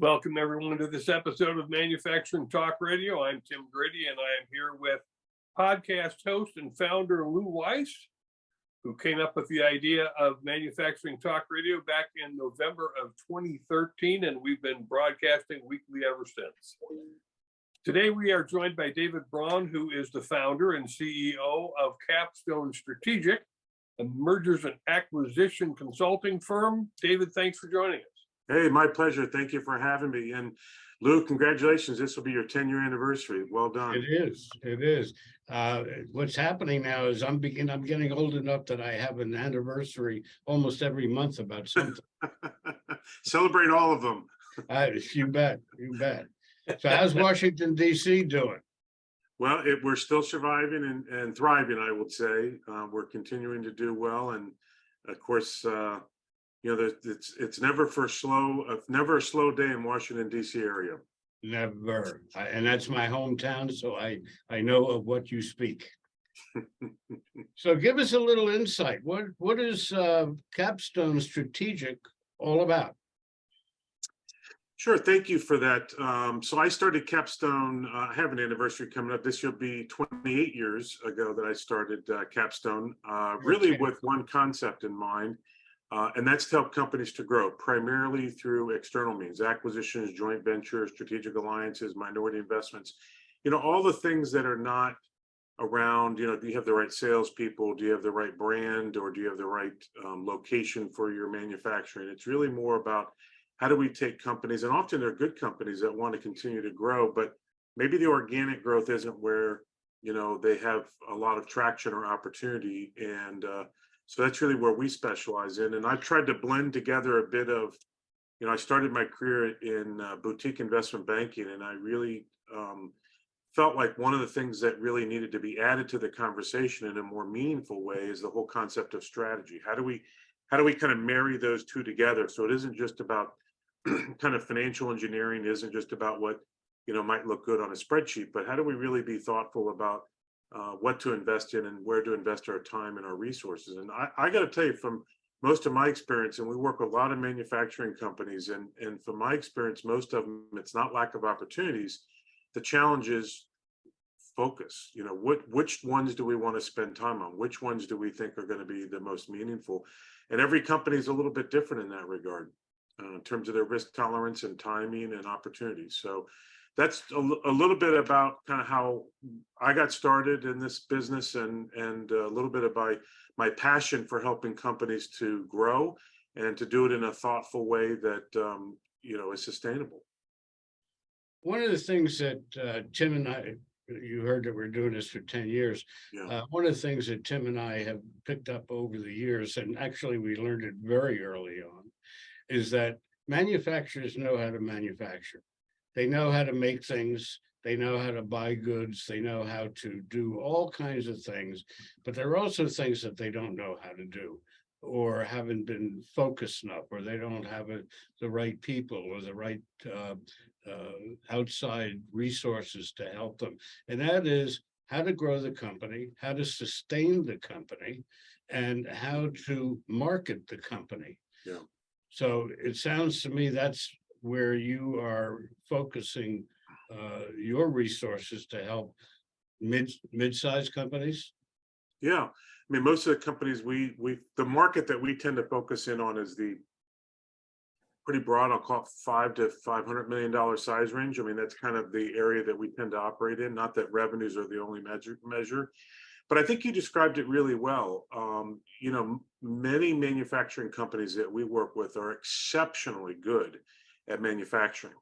Welcome everyone to this episode of Manufacturing Talk Radio. I'm Tim Grady and I am here with podcast host and founder Lou Weiss, who came up with the idea of Manufacturing Talk Radio back in November of 2013, and we've been broadcasting weekly ever since. Today we are joined by David Braun, who is the founder and CEO of Capstone Strategic, a mergers and acquisition consulting firm. David, thanks for joining us. Hey, my pleasure. Thank you for having me. And Lou, congratulations. This will be your 10-year anniversary. Well done. It is. It is. What's happening now is I'm getting old enough that I have an anniversary almost every month about something. Celebrate all of them. You bet. You bet. So how's Washington, D.C. doing? Well, we're still surviving and thriving, I would say. We're continuing to do well. And of course, it's never a slow day in Washington, D.C. area. Never. And that's my hometown, so I know of what you speak. So give us a little insight. What is Capstone Strategic all about? Sure, thank you for that. So I started Capstone. I have an anniversary coming up. This will be 28 years ago that I started Capstone, really with one concept in mind. And that's to help companies to grow, primarily through external means, acquisitions, joint ventures, strategic alliances, minority investments, all the things that are not around, do you have the right salespeople? Do you have the right brand? Or do you have the right location for your manufacturing? It's really more about how do we take companies, and often they're good companies that want to continue to grow, but maybe the organic growth isn't where, they have a lot of traction or opportunity. And so that's really where we specialize in. And I've tried to blend together a bit of, I started my career in boutique investment banking, and I really felt like one of the things that really needed to be added to the conversation in a more meaningful way is the whole concept of strategy. How do we kind of marry those two together? So it isn't just about kind of financial engineering, isn't just about what, might look good on a spreadsheet, but how do we really be thoughtful about what to invest in and where to invest our time and our resources? And I got to tell you, from most of my experience, and we work with a lot of manufacturing companies, and from my experience, most of them, it's not lack of opportunities. The challenge is focus. Which ones do we want to spend time on? Which ones do we think are going to be the most meaningful? And every company is a little bit different in that regard, in terms of their risk tolerance and timing and opportunities. So that's a little bit about kind of how I got started in this business, and a little bit about my passion for helping companies to grow and to do it in a thoughtful way that is sustainable. One of the things that Tim and I, you heard that we're doing this for 10 years. Yeah. One of the things that Tim and I have picked up over the years, and actually we learned it very early on, is that manufacturers know how to manufacture. They know how to make things, they know how to buy goods, they know how to do all kinds of things, but there are also things that they don't know how to do, or haven't been focused enough, or they don't have the right people or the right outside resources to help them. And that is how to grow the company, how to sustain the company, and how to market the company. Yeah. So it sounds to me that's where you are focusing your resources to help mid-sized companies? Yeah, I mean, most of the companies the market that we tend to focus in on is the pretty broad, I'll call it $5 to $500 million size range. I mean, that's kind of the area that we tend to operate in. Not that revenues are the only measure, but I think you described it really well. Many manufacturing companies that we work with are exceptionally good at manufacturing,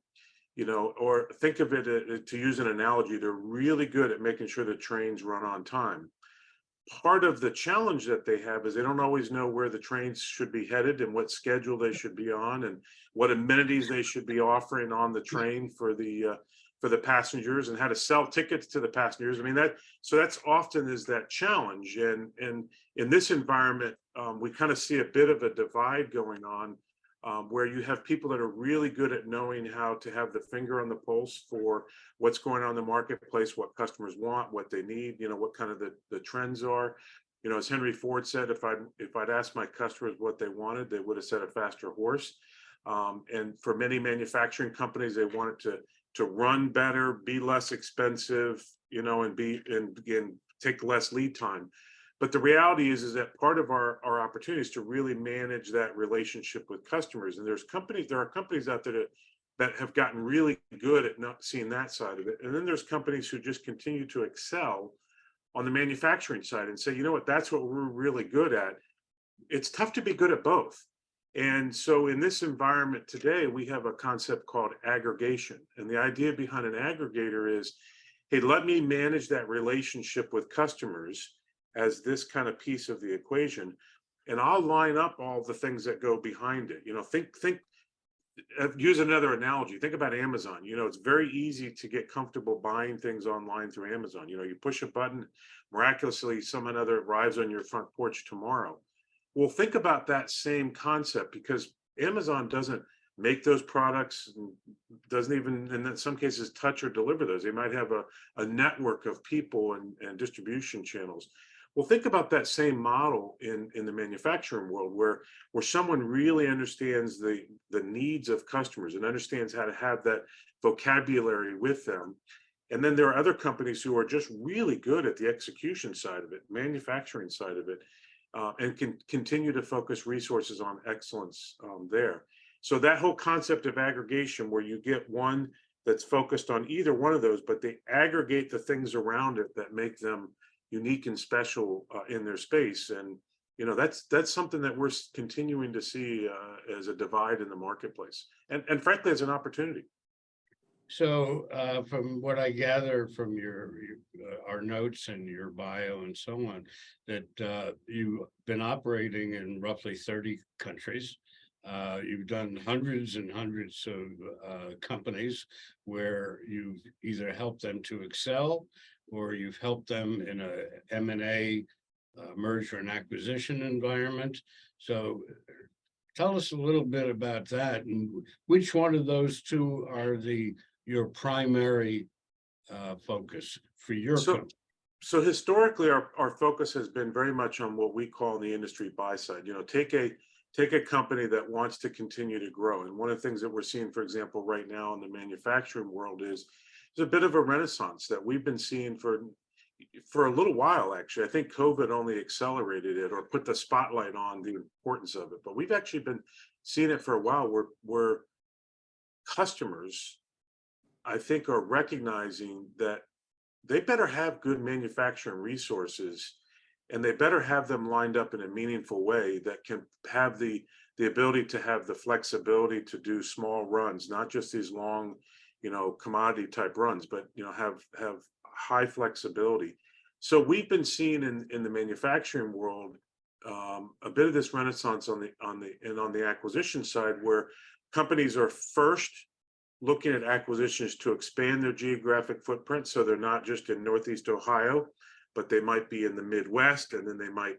or think of it, to use an analogy, they're really good at making sure the trains run on time. Part of the challenge that they have is they don't always know where the trains should be headed and what schedule they should be on and what amenities they should be offering on the train for the passengers, and how to sell tickets to the passengers. I mean, that's often is that challenge. And in this environment, we kind of see a bit of a divide going on, where you have people that are really good at knowing how to have the finger on the pulse for what's going on in the marketplace, what customers want, what they need, what kind of the trends are. As Henry Ford said, if I'd asked my customers what they wanted, they would have said a faster horse. And for many manufacturing companies, they want it to run better, be less expensive, and take less lead time. But the reality is that part of our opportunity is to really manage that relationship with customers. And there are companies out there that have gotten really good at not seeing that side of it. And then there's companies who just continue to excel on the manufacturing side and say, you know what, that's what we're really good at. It's tough to be good at both. And so in this environment today, we have a concept called aggregation. And the idea behind an aggregator is, hey, let me manage that relationship with customers as this kind of piece of the equation. And I'll line up all the things that go behind it. Use another analogy. Think about Amazon. It's very easy to get comfortable buying things online through Amazon. You push a button, miraculously, someone other arrives on your front porch tomorrow. Well, think about that same concept, because Amazon doesn't make those products, doesn't even, in some cases, touch or deliver those. They might have a network of people and distribution channels. Well, think about that same model in the manufacturing world, where someone really understands the needs of customers and understands how to have that vocabulary with them. And then there are other companies who are just really good at the execution side of it, manufacturing side of it, and can continue to focus resources on excellence there. So that whole concept of aggregation, where you get one that's focused on either one of those, but they aggregate the things around it that make them unique and special in their space. And that's something that we're continuing to see as a divide in the marketplace, and frankly, as an opportunity. So from what I gather from our notes and your bio and so on, that you've been operating in roughly 30 countries. You've done hundreds and hundreds of companies where you've either helped them to excel, or you've helped them in a M&A merger and acquisition environment. So tell us a little bit about that, and which one of those two are your primary focus for your company? So historically, our focus has been very much on what we call in the industry buy side. Take a company that wants to continue to grow. And one of the things that we're seeing, for example, right now in the manufacturing world is there's a bit of a renaissance that we've been seeing for a little while, actually. I think COVID only accelerated it or put the spotlight on the importance of it. But we've actually been seeing it for a while, where customers, I think, are recognizing that they better have good manufacturing resources, and they better have them lined up in a meaningful way that can have the ability to have the flexibility to do small runs, not just these long, commodity type runs, but have high flexibility. So we've been seeing in the manufacturing world a bit of this renaissance on the acquisition side, where companies are first looking at acquisitions to expand their geographic footprint, so they're not just in Northeast Ohio, but they might be in the Midwest, and then they might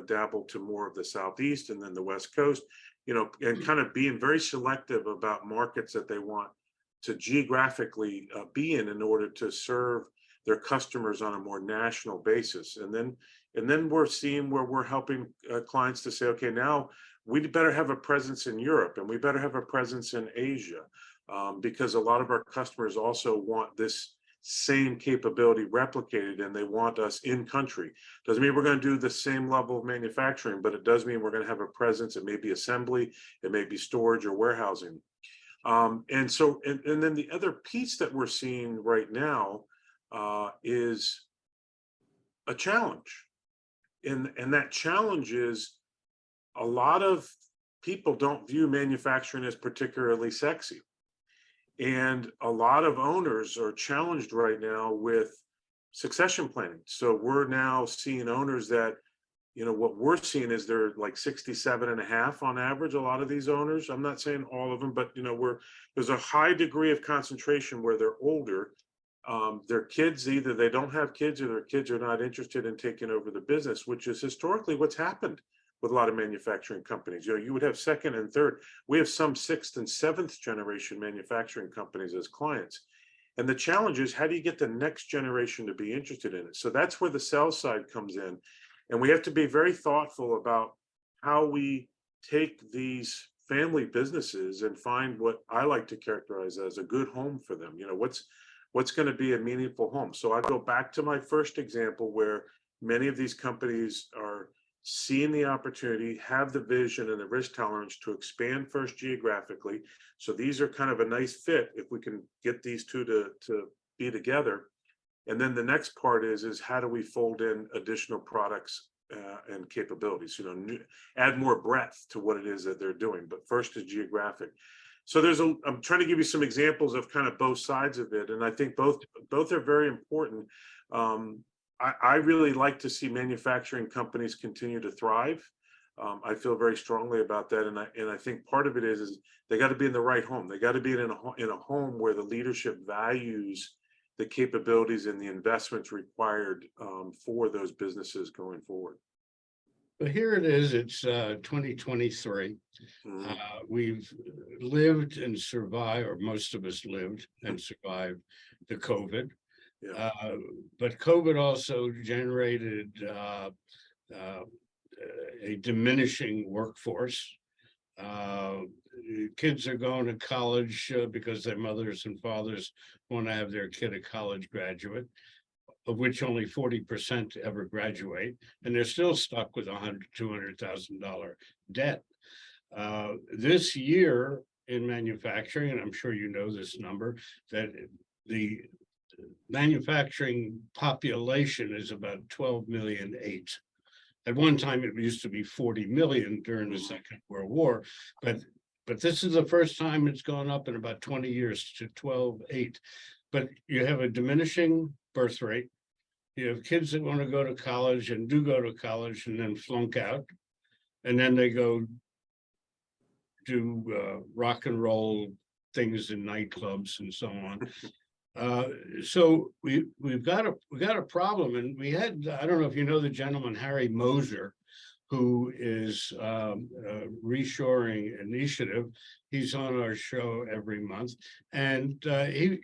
dabble to more of the Southeast and then the West Coast, and kind of being very selective about markets that they want to geographically be in order to serve their customers on a more national basis. And then we're seeing where we're helping clients to say, okay, now we better have a presence in Europe, and we better have a presence in Asia, because a lot of our customers also want this same capability replicated, and they want us in country. Doesn't mean we're going to do the same level of manufacturing, but it does mean we're going to have a presence. It may be assembly, it may be storage or warehousing. And then the other piece that we're seeing right now is a challenge. And that challenge is a lot of people don't view manufacturing as particularly sexy. And a lot of owners are challenged right now with succession planning. So we're now seeing owners that, what we're seeing is they're like 67 and a half on average, a lot of these owners. I'm not saying all of them, but there's a high degree of concentration where they're older. Their kids, either they don't have kids or their kids are not interested in taking over the business, which is historically what's happened with a lot of manufacturing companies. You would have second and third. We have some sixth and seventh generation manufacturing companies as clients. And the challenge is, how do you get the next generation to be interested in it? So that's where the sales side comes in. And we have to be very thoughtful about how we take these family businesses and find what I like to characterize as a good home for them. What's going to be a meaningful home. So I go back to my first example where many of these companies are seeing the opportunity, have the vision and the risk tolerance to expand first geographically. So these are kind of a nice fit if we can get these two to be together. And then the next part is how do we fold in additional products and capabilities, add more breadth to what it is that they're doing. But first is geographic. So I'm trying to give you some examples of kind of both sides of it. And I think both are very important. I really like to see manufacturing companies continue to thrive. I feel very strongly about that. And I think part of it is they got to be in the right home. They got to be in a home where the leadership values the capabilities and the investments required for those businesses going forward. But here it is, it's 2023. Mhm. We've lived and survived, or most of us lived and survived the COVID. Yeah. But COVID also generated a diminishing workforce. Kids are going to college because their mothers and fathers want to have their kid a college graduate, of which only 40% ever graduate, and they're still stuck with $100,000, $200,000 debt. This year in manufacturing, and I'm sure you know this number, that the manufacturing population is about 12 million eight. At one time, it used to be 40 million during the Second World War, but this is the first time it's gone up in about 20 years to 12.8. But you have a diminishing birth rate. You have kids that want to go to college and do go to college and then flunk out, and then they go do rock and roll things in nightclubs and so on. So we've got a problem, and we had, I don't know if you know the gentleman Harry Moser, who is a reshoring initiative. He's on our show every month, and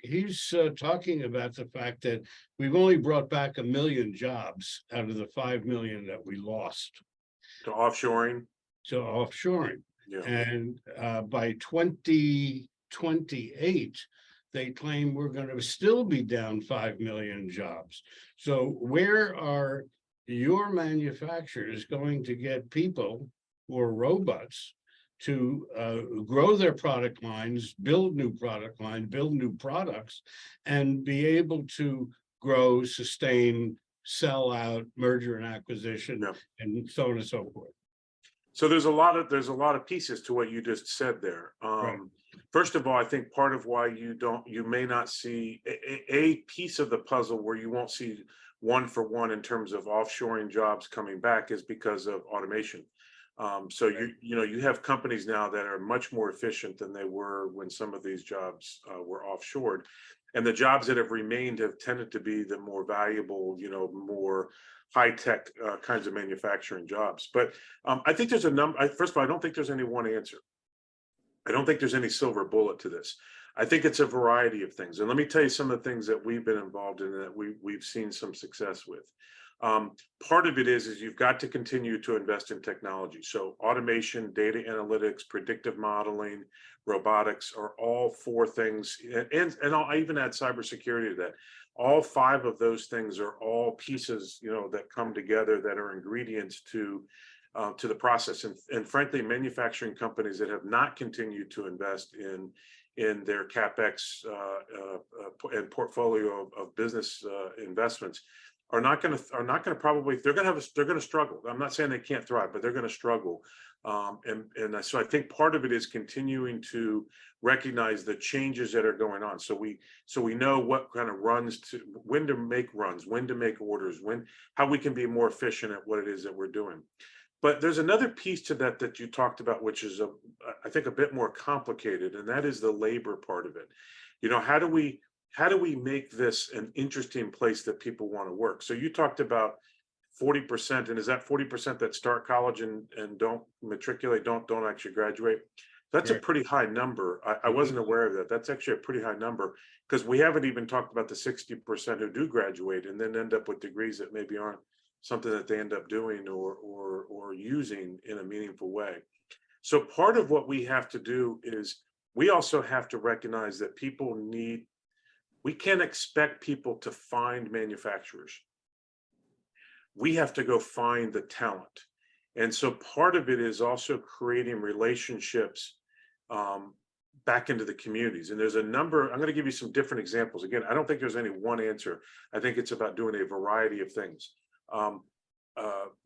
he's talking about the fact that we've only brought back 1 million jobs out of the 5 million that we lost To offshoring. to offshoring. Yeah. And by 2028, they claim we're going to still be down 5 million jobs. So where are your manufacturers going to get people or robots to grow their product lines, build new product lines, build new products, and be able to grow, sustain, sell out, merger and acquisition, Yeah. and so on and so forth? So there's a lot of pieces to what you just said there. Right. First of all, I think part of why you may not see a piece of the puzzle where you won't see one for one in terms of offshoring jobs coming back is because of automation. So you have companies now that are much more efficient than they were when some of these jobs were offshored, and the jobs that have remained have tended to be the more valuable, more high-tech kinds of manufacturing jobs. But I think there's a number. First of all, I don't think there's any one answer. I don't think there's any silver bullet to this. I think it's a variety of things. And let me tell you some of the things that we've been involved in that we've seen some success with. Part of it is you've got to continue to invest in technology. So automation, data analytics, predictive modeling, robotics are all four things. And I'll even add cybersecurity to that. All five of those things are all pieces, that come together that are ingredients to the process. And frankly, manufacturing companies that have not continued to invest in their CapEx and portfolio of business investments are not going to probably, they're going to struggle. I'm not saying they can't thrive, but they're going to struggle. So I think part of it is continuing to recognize the changes that are going on. So we know what kind of when to make runs, when to make orders, how we can be more efficient at what it is that we're doing. But there's another piece to that you talked about, which is I think a bit more complicated, and that is the labor part of it. How do we make this an interesting place that people want to work? So you talked about 40%, and is that 40% that start college and don't matriculate, don't actually graduate? That's right. A pretty high number. I wasn't aware of that. That's actually a pretty high number, because we haven't even talked about the 60% who do graduate and then end up with degrees that maybe aren't something that they end up doing or using in a meaningful way. So part of what we have to do is we also have to recognize that we can't expect people to find manufacturers. We have to go find the talent. And so part of it is also creating relationships back into the communities. And there's a number, I'm going to give you some different examples. Again, I don't think there's any one answer. I think it's about doing a variety of things.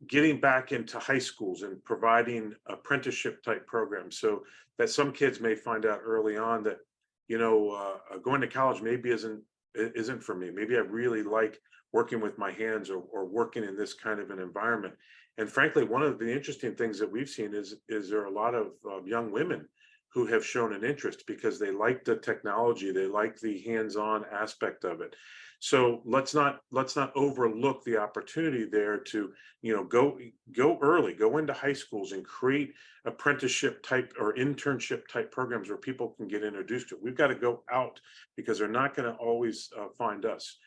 Getting back into high schools and providing apprenticeship type programs so that some kids may find out early on that, going to college maybe isn't for me. Maybe I really like working with my hands or working in this kind of an environment. And frankly, one of the interesting things that we've seen is there are a lot of young women who have shown an interest because they like the technology, they like the hands-on aspect of it. So let's not overlook the opportunity there to go early, go into high schools and create apprenticeship type or internship type programs where people can get introduced to it. We've got to go out because they're not going to always find us.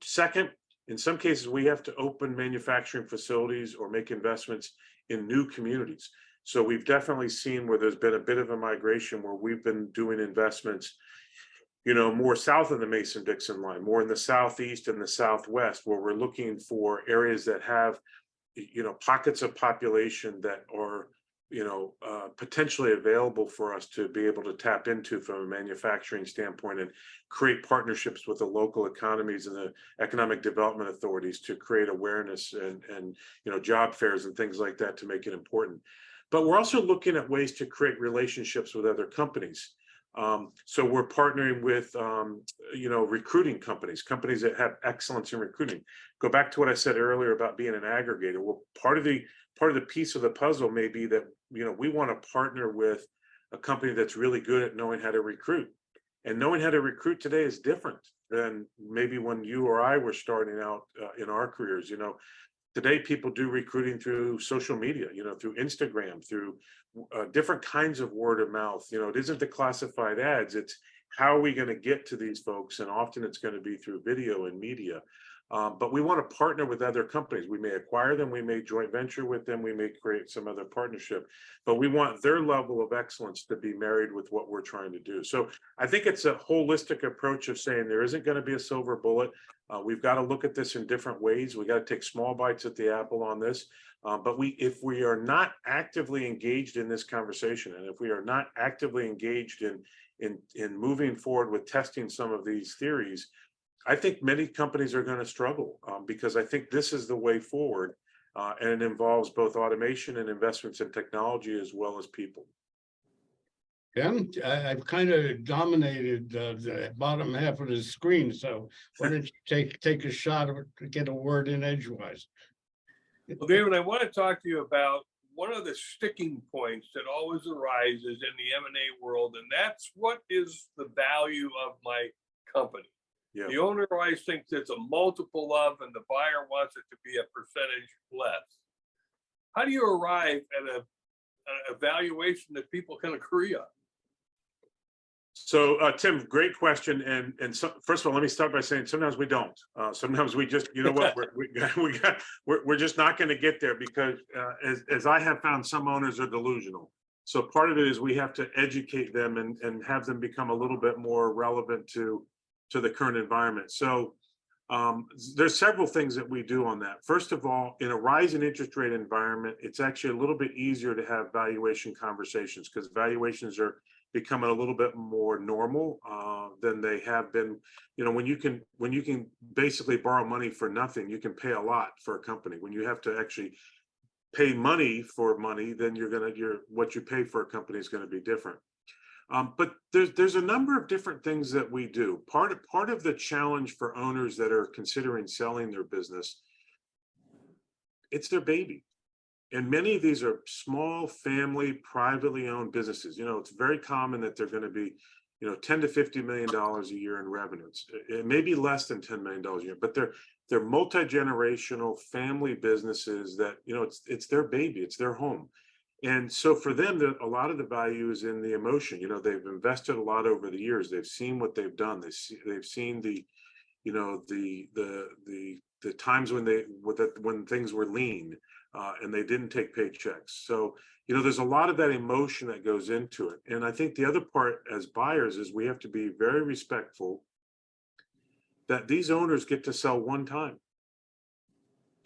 Second, in some cases, we have to open manufacturing facilities or make investments in new communities. So we've definitely seen where there's been a bit of a migration where we've been doing investments, more south of the Mason-Dixon line, more in the southeast and the southwest, where we're looking for areas that have, pockets of population that are, potentially available for us to be able to tap into from a manufacturing standpoint and create partnerships with the local economies and the economic development authorities to create awareness and job fairs and things like that to make it important. But we're also looking at ways to create relationships with other companies. So we're partnering with, recruiting companies that have excellence in recruiting. Go back to what I said earlier about being an aggregator. Well, part of the piece of the puzzle may be that, we want to partner with a company that's really good at knowing how to recruit. And knowing how to recruit today is different than maybe when you or I were starting out in our careers. Today, people do recruiting through social media, through Instagram, through different kinds of word of mouth. It isn't the classified ads. It's how are we going to get to these folks? And often it's going to be through video and media. But we want to partner with other companies. We may acquire them. We may joint venture with them. We may create some other partnership. But we want their level of excellence to be married with what we're trying to do. So I think it's a holistic approach of saying there isn't going to be a silver bullet. We've got to look at this in different ways. We got to take small bites at the apple on this. But if we are not actively engaged in this conversation, and if we are not actively engaged in moving forward with testing some of these theories, I think many companies are going to struggle because I think this is the way forward, and it involves both automation and investments in technology as well as people. Yeah, I've kind of dominated the bottom half of the screen, so why don't you take a shot to get a word in edgewise? Well, David, I want to talk to you about one of the sticking points that always arises in the M&A world, and that's what is the value of my company. Yeah. The owner always thinks it's a multiple of, and the buyer wants it to be a percentage less. How do you arrive at a valuation that people can agree on? So, Tim, great question. And so, first of all, let me start by saying sometimes we don't. Sometimes we just, what, we're just not going to get there because, as I have found, some owners are delusional. So part of it is we have to educate them and have them become a little bit more relevant to the current environment. So there's several things that we do on that. First of all, in a rising interest rate environment, it's actually a little bit easier to have valuation conversations because valuations are becoming a little bit more normal than they have been. When you can basically borrow money for nothing, you can pay a lot for a company. When you have to actually pay money for money, then what you pay for a company is going to be different. But there's a number of different things that we do. Part of the challenge for owners that are considering selling their business, it's their baby. And many of these are small family, privately owned businesses. It's very common that they're going to be, $10 to $50 million a year in revenues. It may be less than $10 million a year, but they're multi-generational family businesses that, it's their baby, it's their home. And so for them, a lot of the value is in the emotion. They've invested a lot over the years. They've seen what they've done. They've seen the times when things were lean. and they didn't take paychecks. So, there's a lot of that emotion that goes into it. And I think the other part as buyers is we have to be very respectful that these owners get to sell one time.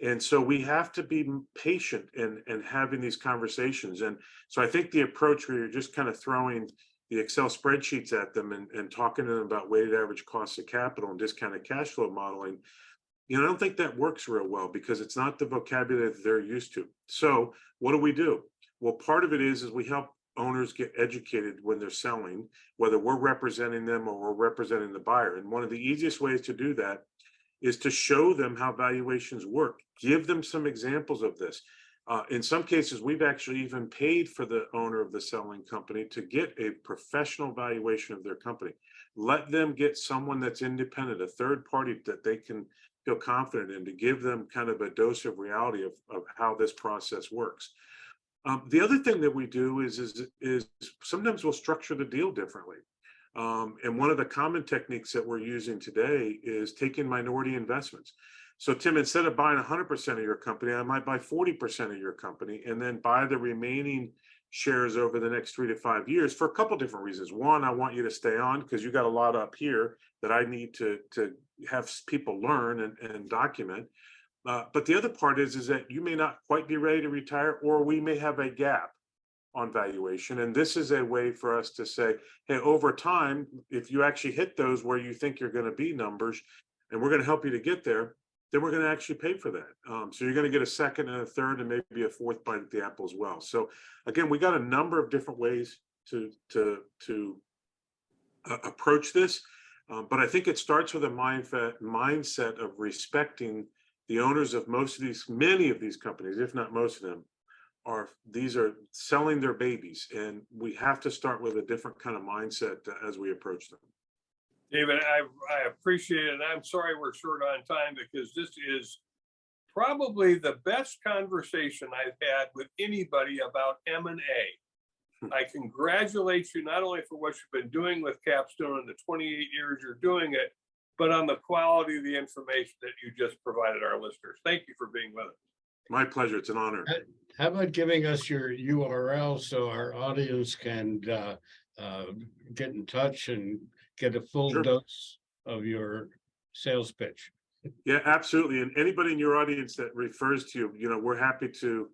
And so we have to be patient in having these conversations. And so I think the approach where you're just kind of throwing the Excel spreadsheets at them and talking to them about weighted average cost of capital and discounted cash flow modeling, I don't think that works real well because it's not the vocabulary that they're used to. So what do? Well, part of it is we help owners get educated when they're selling, whether we're representing them or we're representing the buyer. And one of the easiest ways to do that is to show them how valuations work. Give them some examples of this. In some cases, we've actually even paid for the owner of the selling company to get a professional valuation of their company. Let them get someone that's independent, a third party that they can feel confident in, to give them kind of a dose of reality of how this process works. The other thing that we do is sometimes we'll structure the deal differently. And one of the common techniques that we're using today is taking minority investments. So Tim, instead of buying 100% of your company, I might buy 40% of your company and then buy the remaining shares over the next 3 to 5 years for a couple different reasons. One, I want you to stay on because you got a lot up here that I need to have people learn and document. But the other part is that you may not quite be ready to retire, or we may have a gap on valuation. And this is a way for us to say, hey, over time, if you actually hit those where you think you're going to be numbers, and we're going to help you to get there, then we're going to actually pay for that. So you're going to get a second and a third and maybe a fourth bite at the apple as well. So again, we got a number of different ways to approach this. But I think it starts with a mindset of respecting the owners of many of these companies, if not most of them, these are selling their babies, and we have to start with a different kind of mindset as we approach them. David, I appreciate it. And I'm sorry we're short on time because this is probably the best conversation I've had with anybody about M&A. I congratulate you not only for what you've been doing with Capstone in the 28 years you're doing it, but on the quality of the information that you just provided our listeners. Thank you for being with us. My pleasure. It's an honor. How about giving us your URL so our audience can get in touch and get a full dose of your sales pitch? Yeah, absolutely. And anybody in your audience that refers to you, we're happy to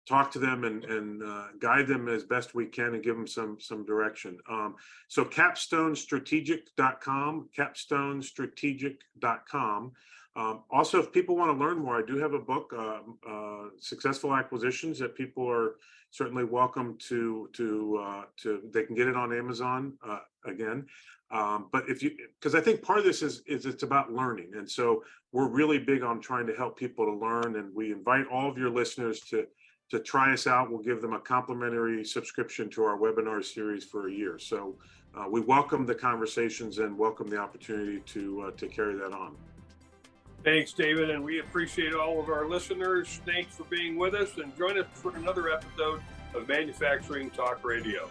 talk to them and guide them as best we can and give them some direction. So capstonestrategic.com, capstonestrategic.com. Also, if people want to learn more, I do have a book, Successful Acquisitions, that people are certainly welcome to they can get it on Amazon again. But because I think part of this is it's about learning. And so we're really big on trying to help people to learn. And we invite all of your listeners to try us out. We'll give them a complimentary subscription to our webinar series for a year. So we welcome the conversations and welcome the opportunity to carry that on. Thanks, David, and we appreciate all of our listeners. Thanks for being with us, and join us for another episode of Manufacturing Talk Radio.